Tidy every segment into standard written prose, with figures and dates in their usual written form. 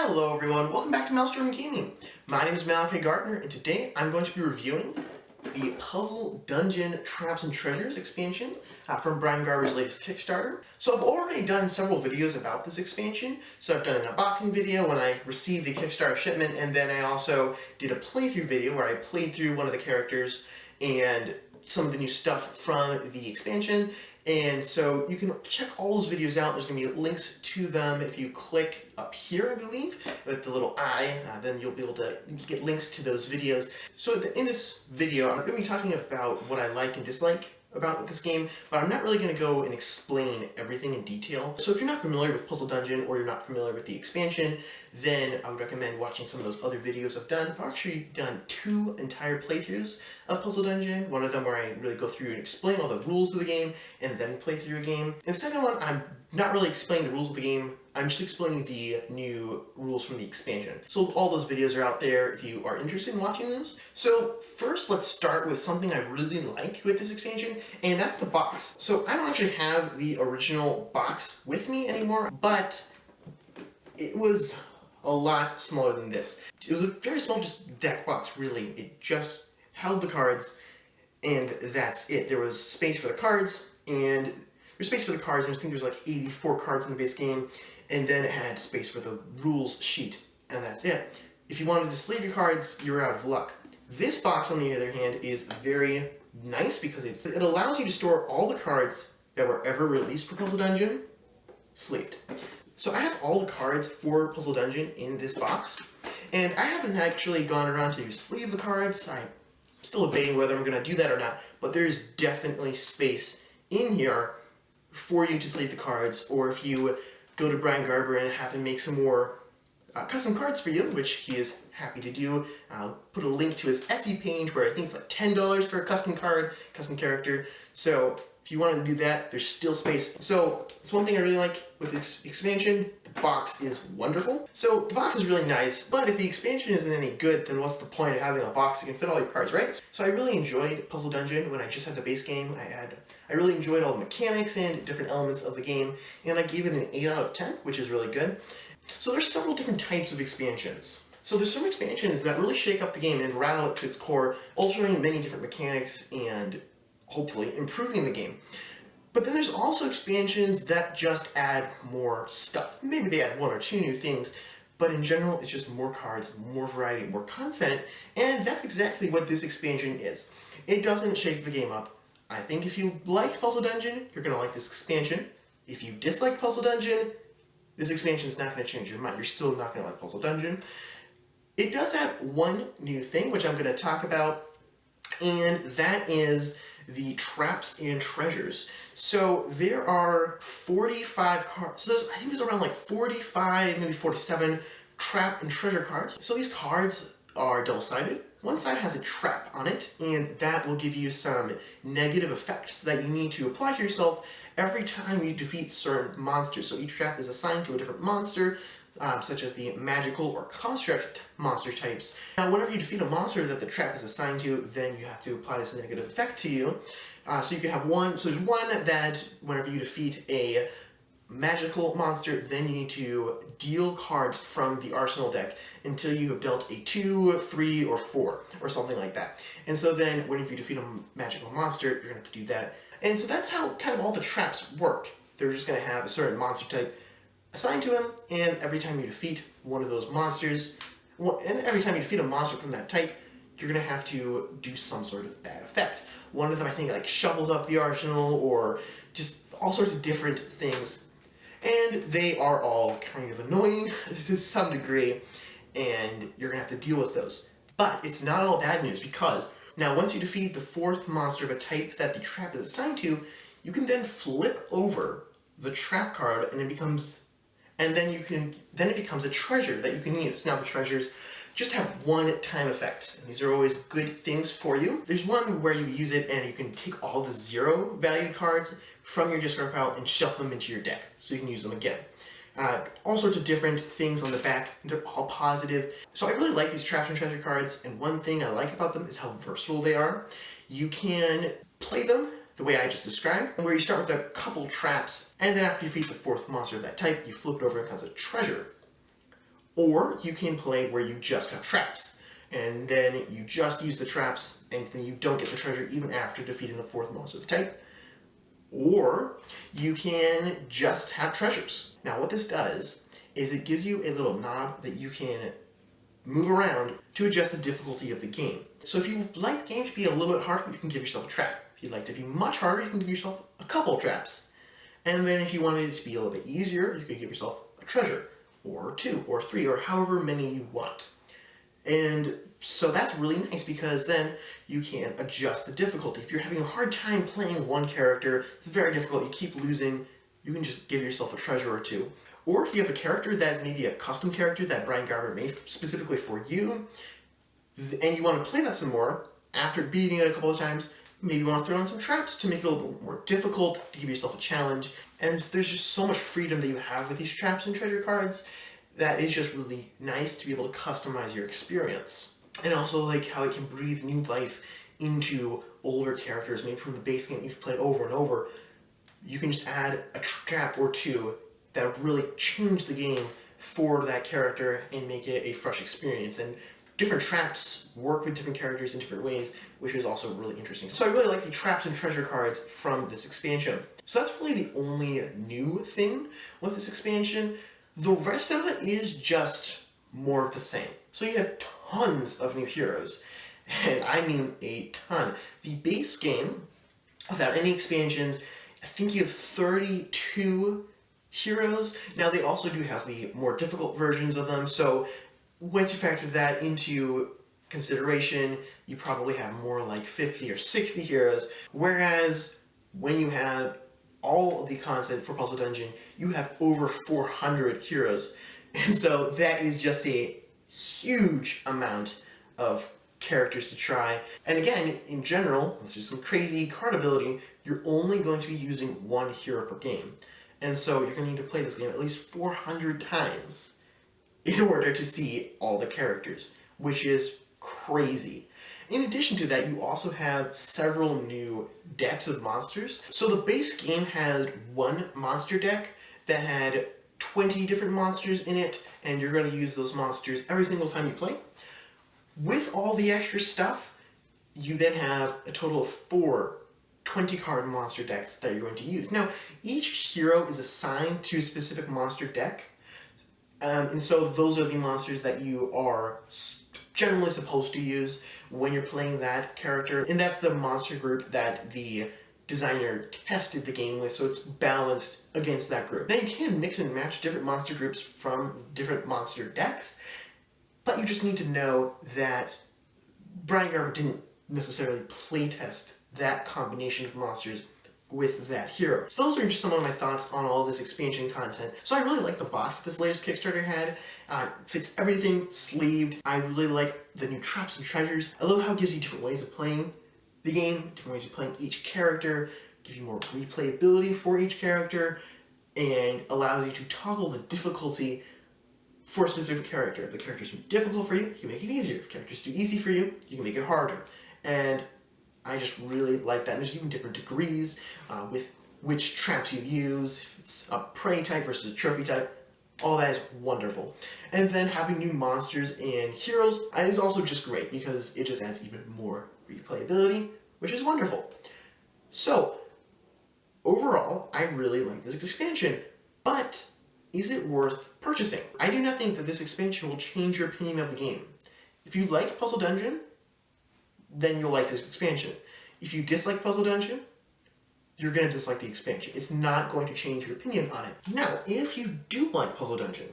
Hello everyone, welcome back to MalStorm Gaming. My name is Brian Garber, and today I'm going to be reviewing the Puzzle Dungeon Traps and Treasures expansion from Brian Garber's latest Kickstarter. So I've already done several videos about this expansion. So I've done an unboxing video when I received the Kickstarter shipment, and then I also did a playthrough video where I played through one of the characters and some of the new stuff from the expansion. And so you can check all those videos out. There's going to be links to them if you click up here, I believe, with the little eye. Then you'll be able to get links to those videos. So in this video, I'm going to be talking about what I like and dislike about this game, but I'm not really going to go and explain everything in detail. So if you're not familiar with Puzzle Dungeon or you're not familiar with the expansion, then I would recommend watching some of those other videos I've done. I've actually done 2 entire playthroughs of Puzzle Dungeon. One of them where I really go through and explain all the rules of the game and then play through a game. And the second one, I'm not really explaining the rules of the game, I'm just explaining the new rules from the expansion. So all those videos are out there if you are interested in watching those. So first, let's start with something I really like with this expansion, and that's the box. So I don't actually have the original box with me anymore, but it was a lot smaller than this. It was a very small just deck box, really. It just held the cards, and that's it. There was space for the cards, and there's space for the cards, and I think there's like 84 cards in the base game, and then it had space for the rules sheet, and that's it. If you wanted to sleeve your cards, you're out of luck. This box, on the other hand, is very nice because it allows you to store all the cards that were ever released for Puzzle Dungeon sleeved. So I have all the cards for Puzzle Dungeon in this box, and I haven't actually gone around to sleeve the cards. I'm still debating whether I'm going to do that or not, but there's definitely space in here for you to sleeve the cards, or if you go to Brian Garber and have him make some more custom cards for you, which he is happy to do. I'll put a link to his Etsy page where I think it's like $10 for a custom card, custom character. So if you want to do that, there's still space. So it's one thing I really like with this expansion. The box is wonderful. So the box is really nice, but if the expansion isn't any good, then what's the point of having a box that can fit all your cards, right? So I really enjoyed Puzzle Dungeon when I just had the base game. I really enjoyed all the mechanics and different elements of the game, and I gave it an 8 out of 10, which is really good. So there's several different types of expansions. So there's some expansions that really shake up the game and rattle it to its core, altering many different mechanics and hopefully improving the game. But then there's also expansions that just add more stuff. Maybe they add 1 or 2 new things, but in general it's just more cards, more variety, more content, and that's exactly what this expansion is. It doesn't shake the game up. I think if you liked Puzzle Dungeon, you're going to like this expansion. If you dislike Puzzle Dungeon, this expansion is not going to change your mind. You're still not going to like Puzzle Dungeon. It does have one new thing, which I'm going to talk about, and that is the traps and treasures. So there are 45 cards. So I think there's around like 45, maybe 47 trap and treasure cards. So these cards are double-sided. One side has a trap on it, and that will give you some negative effects that you need to apply to yourself every time you defeat certain monsters. So each trap is assigned to a different monster, such as the magical or construct monster types. Now, whenever you defeat a monster that the trap is assigned to, then you have to apply this negative effect to you. So you can have one, so there's one that whenever you defeat a magical monster, then you need to deal cards from the arsenal deck until you have dealt a 2, 3, or 4, or something like that. And so then, whenever you defeat a magical monster, you're going to have to do that. And so that's how kind of all the traps work. They're just going to have a certain monster type assigned to them, and every time you defeat one of those monsters, and every time you defeat a monster from that type, you're going to have to do some sort of bad effect. One of them, I think, like shovels up the arsenal, or just all sorts of different things. And they are all kind of annoying to some degree, and you're going to have to deal with those. But it's not all bad news, because now once you defeat the 4th monster of a type that the trap is assigned to, you can then flip over the trap card, and it becomes a treasure that you can use. Now the treasures just have one-time effects, and these are always good things for you. There's one where you use it and you can take all the 0 value cards from your discard pile and shuffle them into your deck, so you can use them again. All sorts of different things on the back, and they're all positive. So I really like these traps and treasure cards, and one thing I like about them is how versatile they are. You can play them the way I just described, where you start with a couple traps, and then after you defeat the 4th monster of that type, you flip it over and it becomes a treasure. Or you can play where you just have traps, and then you just use the traps, and then you don't get the treasure even after defeating the fourth monster of the type. Or you can just have treasures. Now what this does is it gives you a little knob that you can move around to adjust the difficulty of the game. So if you like the game to be a little bit harder, you can give yourself a trap. If you'd like it to be much harder, you can give yourself a couple of traps. And then if you wanted it to be a little bit easier, you could give yourself a treasure, or two, or three, or however many you want. And so that's really nice because then you can adjust the difficulty. If you're having a hard time playing one character, it's very difficult, you keep losing, you can just give yourself a treasure or two. Or if you have a character that's maybe a custom character that Brian Garber made specifically for you, and you want to play that some more, after beating it a couple of times, maybe you want to throw in some traps to make it a little bit more difficult, to give yourself a challenge. And there's just so much freedom that you have with these traps and treasure cards that is just really nice to be able to customize your experience. And also like how it can breathe new life into older characters, maybe from the base game you've played over and over. You can just add a trap or two that would really change the game for that character and make it a fresh experience. And different traps work with different characters in different ways, which is also really interesting. So I really like the traps and treasure cards from this expansion. So that's really the only new thing with this expansion. The rest of it is just more of the same. So you have tons of new heroes, and I mean a ton. The base game, without any expansions, I think you have 32 heroes. Now they also do have the more difficult versions of them, so once you factor that into consideration, you probably have more like 50 or 60 heroes, whereas when you have all of the content for Puzzle Dungeon, you have over 400 heroes. And so that is just a huge amount of characters to try. And again, in general, unless there's some crazy card ability, you're only going to be using one hero per game. And so you're going to need to play this game at least 400 times in order to see all the characters, which is crazy. In addition to that, you also have several new decks of monsters. So the base game had one monster deck that had 20 different monsters in it, and you're going to use those monsters every single time you play. With all the extra stuff, you then have a total of 4 20-card monster decks that you're going to use. Now, each hero is assigned to a specific monster deck, and so those are the monsters that you are generally supposed to use when you're playing that character, and that's the monster group that the designer tested the game with, so it's balanced against that group. Now you can mix and match different monster groups from different monster decks, but you just need to know that Brian Garber didn't necessarily playtest that combination of monsters with that hero. So those are just some of my thoughts on all of this expansion content. So I really like the box that this latest Kickstarter had. Fits everything sleeved. I really like the new traps and treasures. I love how it gives you different ways of playing the game, different ways of playing each character, gives you more replayability for each character, and allows you to toggle the difficulty for a specific character. If the character's too difficult for you, you can make it easier. If the character's too easy for you, you can make it harder. And I just really like that. And there's even different degrees with which traps you use, if it's a prey type versus a trophy type. All that is wonderful. And then having new monsters and heroes is also just great because it just adds even more replayability, which is wonderful. So, overall, I really like this expansion, but is it worth purchasing? I do not think that this expansion will change your opinion of the game. If you like Puzzle Dungeon, then you'll like this expansion. If you dislike Puzzle Dungeon, you're going to dislike the expansion. It's not going to change your opinion on it. Now, if you do like Puzzle Dungeon,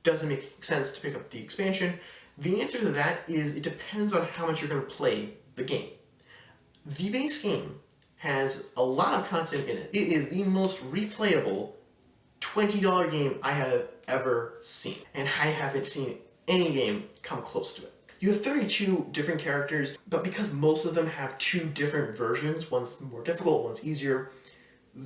does it make sense to pick up the expansion? The answer to that is it depends on how much you're going to play the game. The base game has a lot of content in it. It is the most replayable $20 game I have ever seen, and I haven't seen any game come close to it. You have 32 different characters, but because most of them have 2 different versions, one's more difficult, one's easier,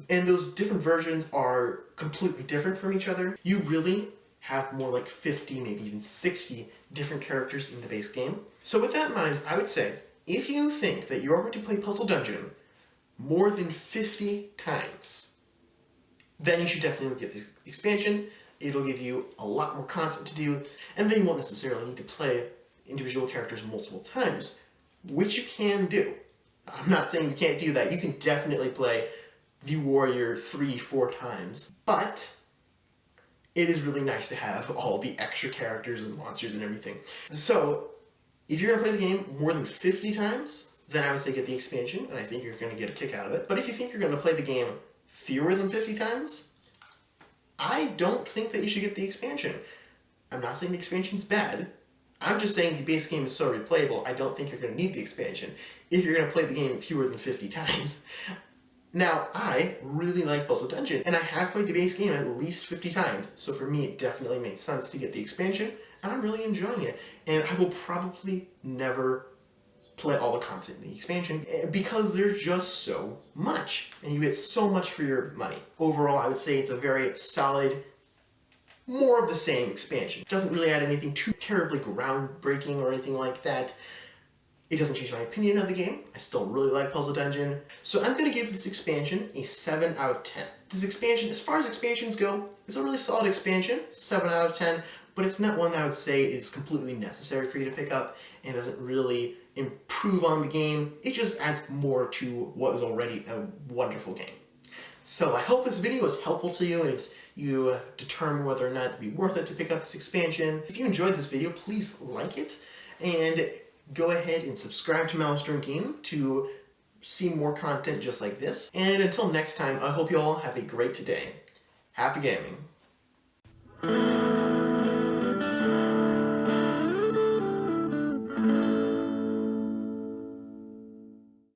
and those different versions are completely different from each other, you really have more like 50, maybe even 60 different characters in the base game. So with that in mind, I would say, if you think that you're going to play Puzzle Dungeon more than 50 times, then you should definitely get the expansion. it'll give you a lot more content to do, and then you won't necessarily need to play individual characters multiple times, which you can do. I'm not saying you can't do that. You can definitely play the warrior 3-4 times, but it is really nice to have all the extra characters and monsters and everything. So, if you're going to play the game more than 50 times, then I would say get the expansion, and I think you're going to get a kick out of it. But if you think you're going to play the game fewer than 50 times, I don't think that you should get the expansion. I'm not saying the expansion's bad. I'm just saying the base game is so replayable, I don't think you're going to need the expansion if you're going to play the game fewer than 50 times. Now, I really like Puzzle Dungeon, and I have played the base game at least 50 times, so for me it definitely made sense to get the expansion, and I'm really enjoying it. And I will probably never play all the content in the expansion, because there's just so much, and you get so much for your money. Overall, I would say it's a very solid, more of the same expansion. It doesn't really add anything too terribly groundbreaking or anything like that. It doesn't change my opinion of the game. I still really like Puzzle Dungeon. So I'm going to give this expansion a 7 out of 10. This expansion, as far as expansions go, is a really solid expansion, 7 out of 10, but it's not one that I would say is completely necessary for you to pick up and doesn't really improve on the game. It just adds more to what is already a wonderful game. So I hope this video was helpful to you and you determine whether or not it'd be worth it to pick up this expansion. If you enjoyed this video, please like it and go ahead and subscribe to MalStorm Game to see more content just like this. And until next time, I hope you all have a great day. Happy gaming.